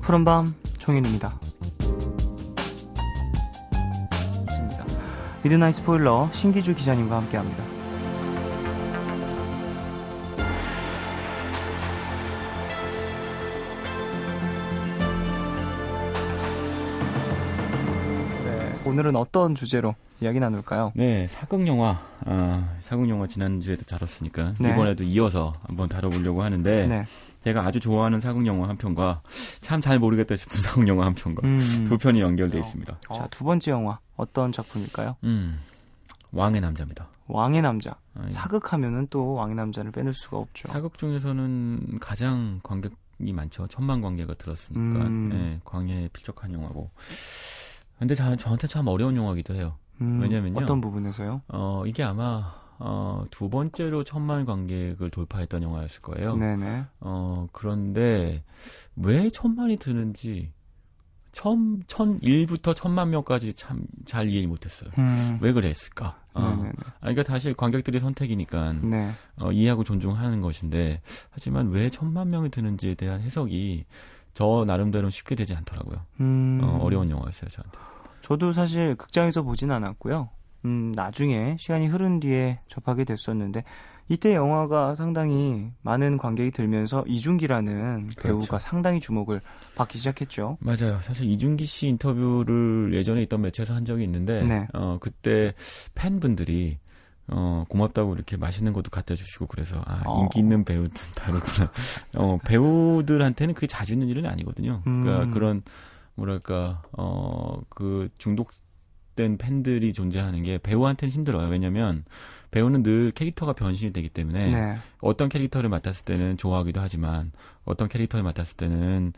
푸른밤 총일입니다. 좋습니다. 미드나잇 스포일러 신기주 기자님과 함께합니다. 네, 오늘은 어떤 주제로 이야기 나눌까요? 네, 사극영화. 사극영화 지난주에도 다뤘으니까 네. 이번에도 이어서 한번 다뤄보려고 하는데 네. 제가 아주 좋아하는 사극영화 한 편과 참 잘 모르겠다 싶은 사극영화 한 편과 두 편이 연결되어 있습니다. 자, 두 번째 영화 어떤 작품일까요? 왕의 남자입니다. 왕의 남자. 아니, 사극하면은 또 왕의 남자를 빼놓을 수가 없죠. 사극 중에서는 가장 관객이 많죠. 1000만 관객가 들었으니까 네, 광해에 필적한 영화고. 근데 저한테 참 어려운 영화기도 해요. 왜냐면요. 어떤 부분에서요? 이게 아마 두 번째로 1000만 관객을 돌파했던 영화였을 거예요. 네네. 그런데 왜 1000만이 드는지 1001부터 1000만 명까지 참 잘 이해 못했어요. 왜 그랬을까? 네네네. 그러니까 사실 관객들의 선택이니까 네. 이해하고 존중하는 것인데 하지만 왜 1000만 명이 드는지에 대한 해석이 저 나름대로는 쉽게 되지 않더라고요. 어려운 영화였어요, 저한테. 저도 사실 극장에서 보진 않았고요. 나중에 시간이 흐른 뒤에 접하게 됐었는데 이때 영화가 상당히 많은 관객이 들면서 이준기라는 그렇죠. 배우가 상당히 주목을 받기 시작했죠. 맞아요. 사실 이준기 씨 인터뷰를 예전에 있던 매체에서 한 적이 있는데 네. 그때 팬분들이 고맙다고 이렇게 맛있는 것도 갖다 주시고 그래서 인기 있는 배우들 다르구나. 배우들한테는 그게 자주 있는 일은 아니거든요. 그러니까 그런 뭐랄까 그 중독된 팬들이 존재하는 게 배우한테는 힘들어요. 왜냐면 배우는 늘 캐릭터가 변신이 되기 때문에 네. 어떤 캐릭터를 맡았을 때는 좋아하기도 하지만 어떤 캐릭터를 맡았을 때는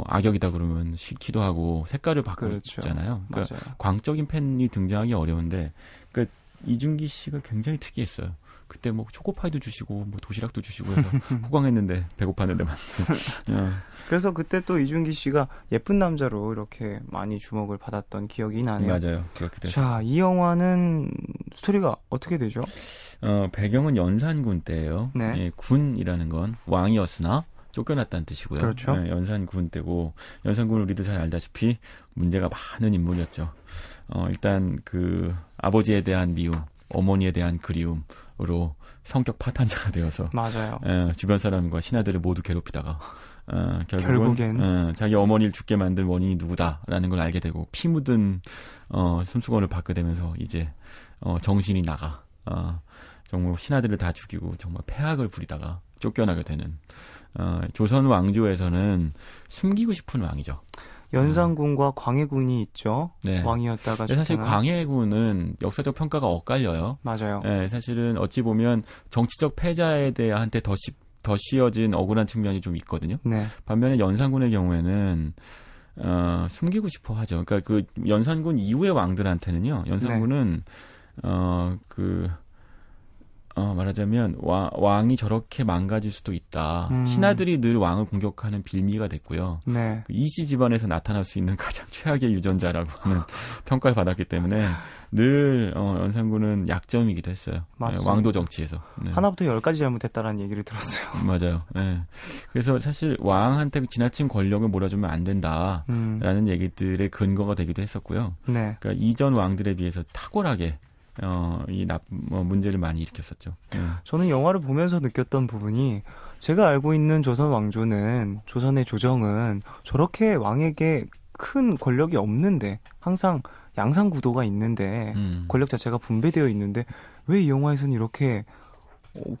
악역이다 그러면 싫기도 하고 색깔을 바꾸잖아요. 그렇죠. 그러니까 맞아요. 광적인 팬이 등장하기 어려운데 그러니까 이준기 씨가 굉장히 특이했어요. 그때 뭐 초코파이도 주시고 뭐 도시락도 주시고 해서 호강했는데 배고팠는데 그래서 그때 또 이준기 씨가 예쁜 남자로 이렇게 많이 주목을 받았던 기억이 나네요. 맞아요. 그렇게 됐어요. 자, 이 영화는 스토리가 어떻게 되죠? 배경은 연산군 때예요. 네. 예, 군이라는 건 왕이었으나 쫓겨났다는 뜻이고요. 그렇죠. 예, 연산군 때고 연산군은 우리도 잘 알다시피 문제가 많은 인물이었죠. 일단 그 아버지에 대한 미움, 어머니에 대한 그리움으로 성격 파탄자가 되어서 맞아요. 주변 사람과 신하들을 모두 괴롭히다가 결국엔 자기 어머니를 죽게 만든 원인이 누구다라는 걸 알게 되고 피 묻은 손수건을 받게 되면서 이제 정신이 나가 정말 신하들을 다 죽이고 정말 패악을 부리다가 쫓겨나게 되는 조선 왕조에서는 숨기고 싶은 왕이죠. 연산군과 광해군이 있죠. 네. 왕이었다가 사실 죽잖아요. 광해군은 역사적 평가가 엇갈려요. 맞아요. 네, 사실은 어찌 보면 정치적 패자에 대한테 더 씌어진 억울한 측면이 좀 있거든요. 네. 반면에 연산군의 경우에는 숨기고 싶어 하죠. 그러니까 그 연산군 이후의 왕들한테는요. 연산군은 말하자면 왕이 저렇게 망가질 수도 있다. 신하들이 늘 왕을 공격하는 빌미가 됐고요. 네. 이씨 집안에서 나타날 수 있는 가장 최악의 유전자라고 하는 평가를 받았기 때문에 늘 연산군은 약점이기도 했어요. 맞습니다. 왕도 정치에서. 네. 하나부터 10까지 잘못했다라는 얘기를 들었어요. 맞아요. 네. 그래서 사실 왕한테 지나친 권력을 몰아주면 안 된다라는 얘기들의 근거가 되기도 했었고요. 네. 그러니까 이전 왕들에 비해서 탁월하게 문제를 많이 일으켰었죠. 저는 영화를 보면서 느꼈던 부분이 제가 알고 있는 조선 왕조는 조선의 조정은 저렇게 왕에게 큰 권력이 없는데 항상 양상 구도가 있는데 권력 자체가 분배되어 있는데 왜 이 영화에서는 이렇게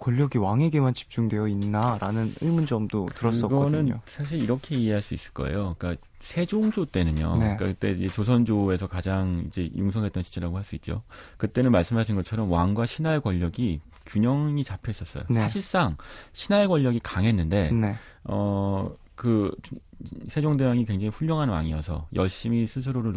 권력이 왕에게만 집중되어 있나라는 의문점도 들었었거든요. 그거는 사실 이렇게 이해할 수 있을 거예요. 그러니까 세종조 때는요. 네. 그러니까 그때 이제 조선조에서 가장 이제 융성했던 시절이라고 할 수 있죠. 그때는 말씀하신 것처럼 왕과 신하의 권력이 균형이 잡혀 있었어요. 네. 사실상 신하의 권력이 강했는데 네. 그 세종대왕이 굉장히 훌륭한 왕이어서 열심히 스스로를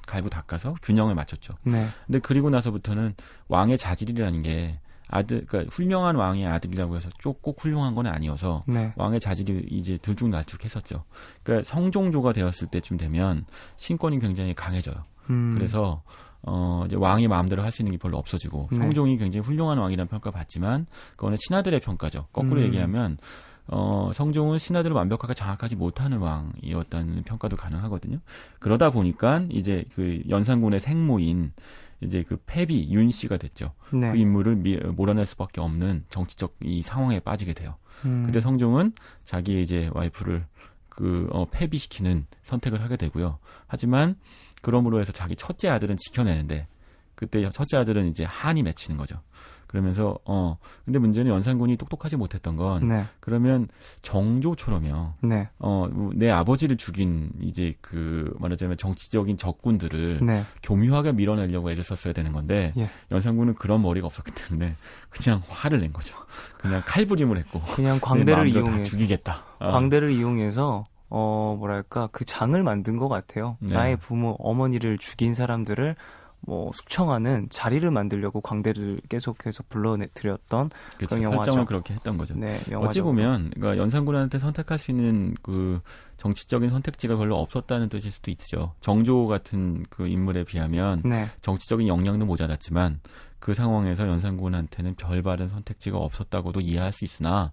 갈고 닦아서 균형을 맞췄죠. 네. 근데 그리고 나서부터는 왕의 자질이라는 게 그러니까 훌륭한 왕의 아들이라고 해서 꼭 훌륭한 건 아니어서 네. 왕의 자질이 이제 들쭉날쭉했었죠. 그러니까 성종조가 되었을 때쯤 되면 신권이 굉장히 강해져요. 그래서 이제 왕이 마음대로 할 수 있는 게 별로 없어지고 네. 성종이 굉장히 훌륭한 왕이라는 평가 받지만 그거는 신하들의 평가죠. 거꾸로 얘기하면 성종은 신하들을 완벽하게 장악하지 못하는 왕이었다는 평가도 가능하거든요. 그러다 보니까 이제 그 연산군의 생모인 이제 그 패비 윤 씨가 됐죠. 네. 그 인물을 몰아낼 수밖에 없는 정치적 이 상황에 빠지게 돼요. 그때 성종은 자기 이제 와이프를 패비시키는 선택을 하게 되고요. 하지만 그럼으로 해서 자기 첫째 아들은 지켜내는데 그때 첫째 아들은 이제 한이 맺히는 거죠. 그러면서 근데 문제는 연산군이 똑똑하지 못했던 건 네. 그러면 정조처럼요. 네. 내 아버지를 죽인 이제 그 말하자면 정치적인 적군들을 네. 교묘하게 밀어내려고 애를 썼어야 되는 건데 예. 연산군은 그런 머리가 없었기 때문에 그냥 화를 낸 거죠. 그냥 칼부림을 했고 그냥 내 광대를 마음대로 다 이용해서 죽이겠다. 광대를 이용해서 뭐랄까 그 장을 만든 것 같아요. 네. 나의 부모 어머니를 죽인 사람들을 뭐 숙청하는 자리를 만들려고 광대를 계속해서 불러들였던 그렇죠. 그런 영화죠. 설정을 그렇게 했던 거죠. 네, 어찌 보면 그러니까 연산군한테 선택할 수 있는 그 정치적인 선택지가 별로 없었다는 뜻일 수도 있죠. 정조 같은 그 인물에 비하면 네. 정치적인 역량도 모자랐지만 그 상황에서 연산군한테는 별다른 선택지가 없었다고도 이해할 수 있으나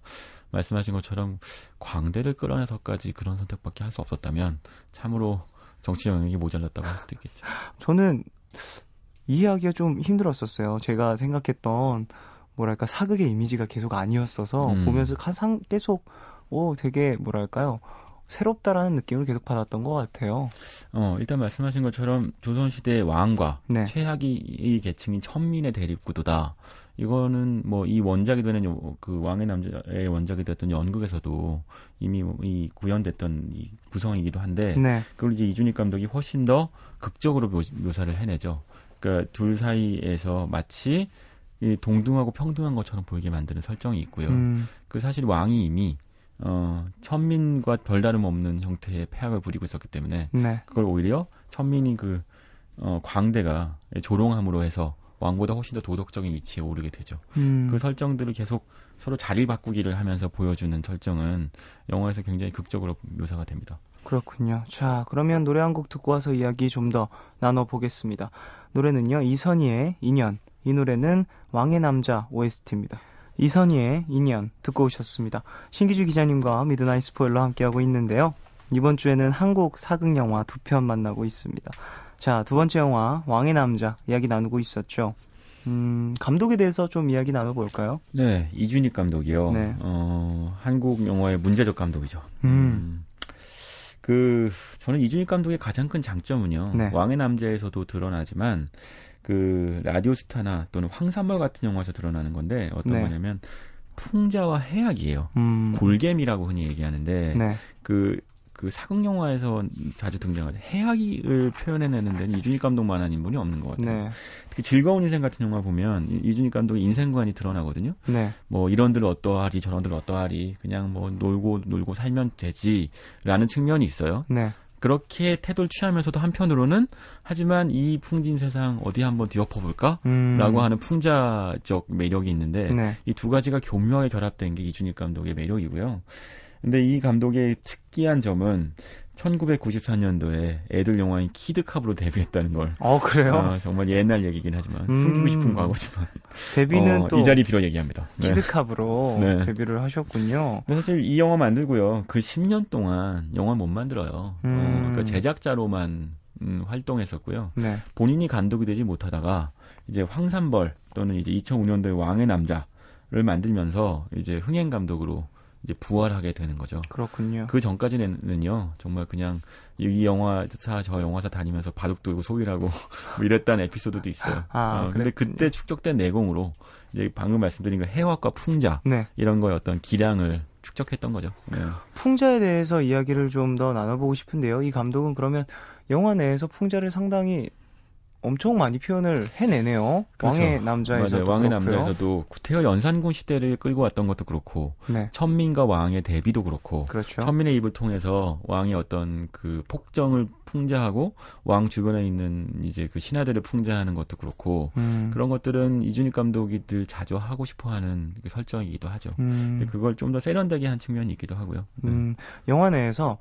말씀하신 것처럼 광대를 끌어내서까지 그런 선택밖에 할 수 없었다면 참으로 정치 영역이 모자랐다고 할 수도 있겠죠. 저는 이해하기가 좀 힘들었었어요. 제가 생각했던 뭐랄까 사극의 이미지가 계속 아니었어서 보면서 계속 되게 뭐랄까요 새롭다라는 느낌을 계속 받았던 것 같아요. 일단 말씀하신 것처럼 조선시대의 왕과 네. 최하위 계층인 천민의 대립구도다. 이거는 뭐 이 원작이 되는 그 왕의 남자의 원작이 됐던 연극에서도 이미 이 구현됐던 이 구성이기도 한데 네. 그걸 이제 이준익 감독이 훨씬 더 극적으로 묘사를 해내죠. 그러니까 둘 사이에서 마치 이 동등하고 평등한 것처럼 보이게 만드는 설정이 있고요. 그 사실 왕이 이미 천민과 별다름 없는 형태의 폐악을 부리고 있었기 때문에 네. 그걸 오히려 천민이 그 광대가 조롱함으로 해서 왕보다 훨씬 더 도덕적인 위치에 오르게 되죠. 그 설정들을 계속 서로 자리 바꾸기를 하면서 보여주는 설정은 영화에서 굉장히 극적으로 묘사가 됩니다. 그렇군요. 자, 그러면 노래 한 곡 듣고 와서 이야기 좀 더 나눠보겠습니다. 노래는요, 이선희의 인연. 이 노래는 왕의 남자 OST입니다. 이선희의 인연 듣고 오셨습니다. 신기주 기자님과 미드나잇 스포일러 함께하고 있는데요. 이번 주에는 한국 사극영화 2편 만나고 있습니다. 자, 두 번째 영화 왕의 남자 이야기 나누고 있었죠. 감독에 대해서 좀 이야기 나눠볼까요? 네, 이준익 감독이요. 네. 한국 영화의 문제적 감독이죠. 저는 이준익 감독의 가장 큰 장점은요. 네. 왕의 남자에서도 드러나지만 그 라디오스타나 또는 황산벌 같은 영화에서 드러나는 건데 어떤 네. 거냐면 풍자와 해악이에요. 골개미라고 흔히 얘기하는데 네. 그 사극 영화에서 자주 등장하죠. 해악을 표현해내는 데는 이준익 감독만한 인물이 없는 것 같아요. 네. 특히 즐거운 인생 같은 영화 보면 이준익 감독의 인생관이 드러나거든요. 네. 뭐 이런들 어떠하리 저런들 어떠하리 그냥 뭐 놀고 살면 되지라는 측면이 있어요. 네. 그렇게 태도를 취하면서도 한편으로는 하지만 이 풍진 세상 어디 한번 뒤엎어볼까? 라고 하는 풍자적 매력이 있는데 네. 이 두 가지가 교묘하게 결합된 게 이준익 감독의 매력이고요. 근데 이 감독의 특이한 점은 1994년도에 애들 영화인 키드캅으로 데뷔했다는 걸. 그래요? 정말 옛날 얘기긴 하지만 숨기고 싶은 과거지만 데뷔는 또 이 자리 빌어 얘기합니다. 네. 키드캅으로 네. 데뷔를 하셨군요. 근데 사실 이 영화 만들고요. 그 10년 동안 영화 못 만들어요. 그러니까 제작자로만 활동했었고요. 네. 본인이 감독이 되지 못하다가 이제 황산벌 또는 이제 2005년도에 왕의 남자를 만들면서 이제 흥행 감독으로 이제 부활하게 되는 거죠. 그렇군요. 그 전까지는요, 정말 그냥 이 영화사 저 영화사 다니면서 바둑 두고 소일하고 뭐 이랬다는 에피소드도 있어요. 근데 그때 축적된 내공으로 이제 방금 말씀드린 그 해학과 풍자 네. 이런 거의 어떤 기량을 축적했던 거죠. 네. 풍자에 대해서 이야기를 좀 더 나눠보고 싶은데요. 이 감독은 그러면 영화 내에서 풍자를 상당히 엄청 많이 표현을 해내네요. 그렇죠. 왕의 남자에서도 맞아요. 왕의 그렇고요. 남자에서도 구태여 연산군 시대를 끌고 왔던 것도 그렇고 네. 천민과 왕의 대비도 그렇고 그렇죠. 천민의 입을 통해서 왕의 어떤 그 폭정을 풍자하고 왕 주변에 있는 이제 그 신하들을 풍자하는 것도 그렇고 그런 것들은 이준익 감독이 늘 자주 하고 싶어하는 그 설정이기도 하죠. 근데 그걸 좀 더 세련되게 한 측면이 있기도 하고요. 네. 영화 내에서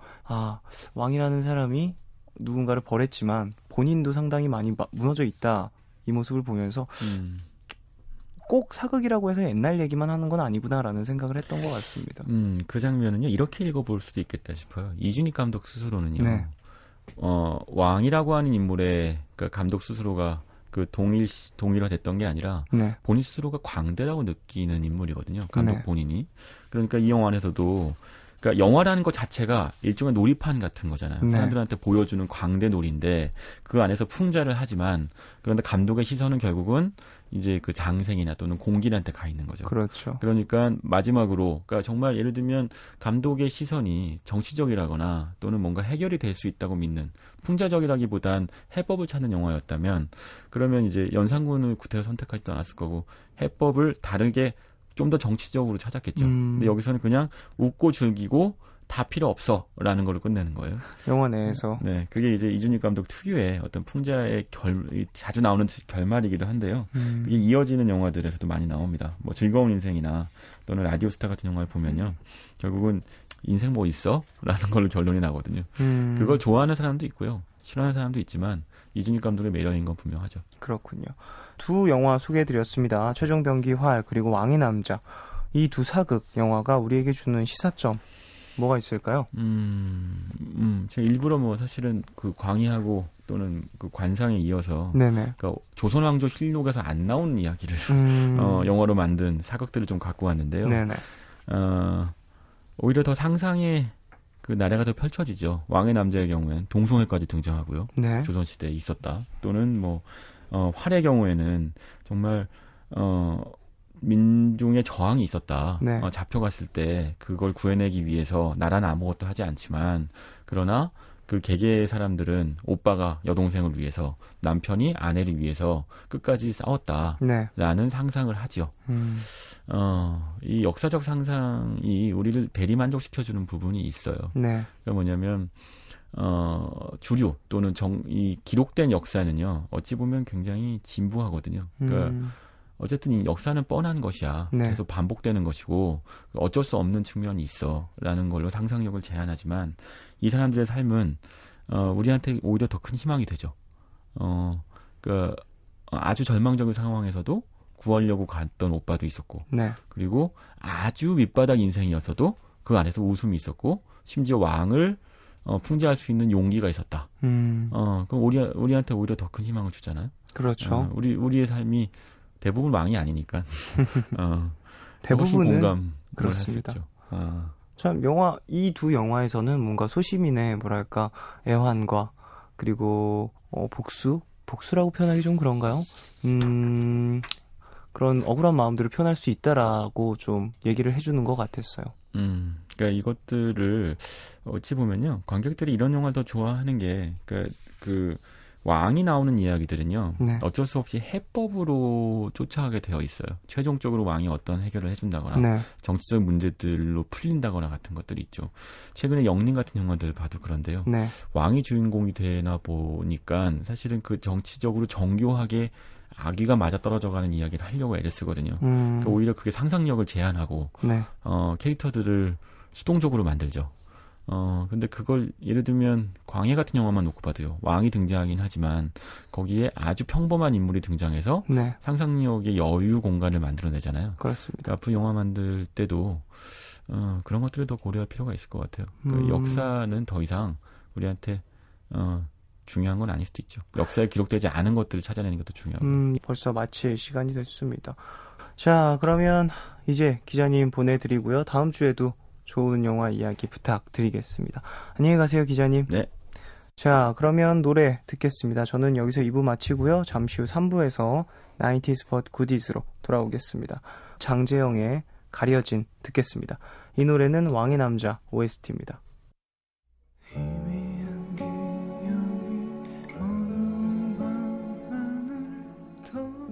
왕이라는 사람이 누군가를 벌했지만 본인도 상당히 많이 무너져 있다. 이 모습을 보면서 꼭 사극이라고 해서 옛날 얘기만 하는 건 아니구나라는 생각을 했던 것 같습니다. 그 장면은요, 이렇게 읽어볼 수도 있겠다 싶어요. 이준익 감독 스스로는요, 네. 왕이라고 하는 인물의, 그러니까 감독 스스로가 그 동일화됐던 게 아니라, 네. 본인 스스로가 광대라고 느끼는 인물이거든요. 감독 네. 본인이. 그러니까 이 영화 안에서도, 그러니까 영화라는 것 자체가 일종의 놀이판 같은 거잖아요. 네. 사람들한테 보여주는 광대 놀이인데, 그 안에서 풍자를 하지만, 그런데 감독의 시선은 결국은 이제 그 장생이나 또는 공길한테 가 있는 거죠. 그렇죠. 그러니까 마지막으로, 그러니까 정말 예를 들면 감독의 시선이 정치적이라거나 또는 뭔가 해결이 될 수 있다고 믿는, 풍자적이라기보단 해법을 찾는 영화였다면, 그러면 이제 연산군을 구태여 선택하지도 않았을 거고, 해법을 다르게 좀 더 정치적으로 찾았겠죠. 근데 여기서는 그냥 웃고 즐기고 다 필요 없어라는 걸로 끝내는 거예요. 영화 내에서. 네, 그게 이제 이준익 감독 특유의 어떤 풍자의 자주 나오는 결말이기도 한데요. 그게 이어지는 영화들에서도 많이 나옵니다. 뭐 즐거운 인생이나 또는 라디오스타 같은 영화를 보면요, 결국은 인생 뭐 있어? 라는 걸로 결론이 나거든요. 그걸 좋아하는 사람도 있고요, 싫어하는 사람도 있지만 이준익 감독의 매력인 건 분명하죠. 그렇군요. 두 영화 소개해드렸습니다. 최종병기 활 그리고 왕의 남자. 이 두 사극 영화가 우리에게 주는 시사점 뭐가 있을까요? 제가 일부러 뭐 사실은 그 광희하고 또는 그 관상에 이어서, 네네. 그러니까 조선왕조 실록에서 안 나오는 이야기를 영화로 만든 사극들을 좀 갖고 왔는데요. 네네. 오히려 더 상상의 그 나래가 더 펼쳐지죠. 왕의 남자의 경우엔 동성애까지 등장하고요. 네. 조선시대에 있었다. 또는 뭐 활의 경우에는 정말 민중의 저항이 있었다. 네. 잡혀갔을 때 그걸 구해내기 위해서 나라는 아무것도 하지 않지만, 그러나 그 개개의 사람들은 오빠가 여동생을 위해서, 남편이 아내를 위해서 끝까지 싸웠다라는 네. 상상을 하지요. 이 역사적 상상이 우리를 대리만족시켜주는 부분이 있어요. 네. 그게 뭐냐면 주류 또는 이 기록된 역사는요, 어찌 보면 굉장히 진부하거든요. 그러니까 어쨌든 이 역사는 뻔한 것이야. 네. 계속 반복되는 것이고 어쩔 수 없는 측면이 있어라는 걸로 상상력을 제한하지만, 이 사람들의 삶은 우리한테 오히려 더 큰 희망이 되죠. 그러니까 아주 절망적인 상황에서도 구하려고 갔던 오빠도 있었고, 네. 그리고 아주 밑바닥 인생이었어도 그 안에서 웃음이 있었고, 심지어 왕을 풍자할 수 있는 용기가 있었다. 그럼 우리한테 오히려 더 큰 희망을 주잖아요. 그렇죠. 우리의 삶이 대부분 왕이 아니니까. 대부분은 공감을 그렇습니다. 할 수 있죠. 참 이 두 영화에서는 뭔가 소시민의 뭐랄까 애환과 그리고 복수라고 표현하기 좀 그런가요? 그런 억울한 마음들을 표현할 수 있다라고 좀 얘기를 해주는 것 같았어요. 그러니까 이것들을 어찌 보면요, 관객들이 이런 영화를 더 좋아하는 게, 그러니까 그 왕이 나오는 이야기들은요, 네. 어쩔 수 없이 해법으로 쫓아가게 되어 있어요. 최종적으로 왕이 어떤 해결을 해준다거나, 네. 정치적 문제들로 풀린다거나 같은 것들이 있죠. 최근에 영림 같은 영화들 봐도 그런데요. 네. 왕이 주인공이 되나 보니까 사실은 그 정치적으로 정교하게 악의가 맞아떨어져가는 이야기를 하려고 애를 쓰거든요. 그러니까 오히려 그게 상상력을 제한하고, 네. 캐릭터들을 수동적으로 만들죠. 근데 그걸 예를 들면 광해 같은 영화만 놓고 봐도요, 왕이 등장하긴 하지만 거기에 아주 평범한 인물이 등장해서 네. 상상력의 여유 공간을 만들어내잖아요. 그렇습니다. 그러니까 앞으로 영화 만들 때도 그런 것들을 더 고려할 필요가 있을 것 같아요. 그 역사는 더 이상 우리한테 중요한 건 아닐 수도 있죠. 역사에 기록되지 않은 것들을 찾아내는 것도 중요하고. 벌써 마칠 시간이 됐습니다. 자, 그러면 이제 기자님 보내드리고요. 다음 주에도 좋은 영화 이야기 부탁드리겠습니다. 안녕히 가세요, 기자님. 네. 자, 그러면 노래 듣겠습니다. 저는 여기서 2부 마치고요. 잠시 후 3부에서 90s but goodies로 돌아오겠습니다. 장재영의 가려진 듣겠습니다. 이 노래는 왕의 남자 OST입니다. 희미한 기억이 어느 밤 하늘 더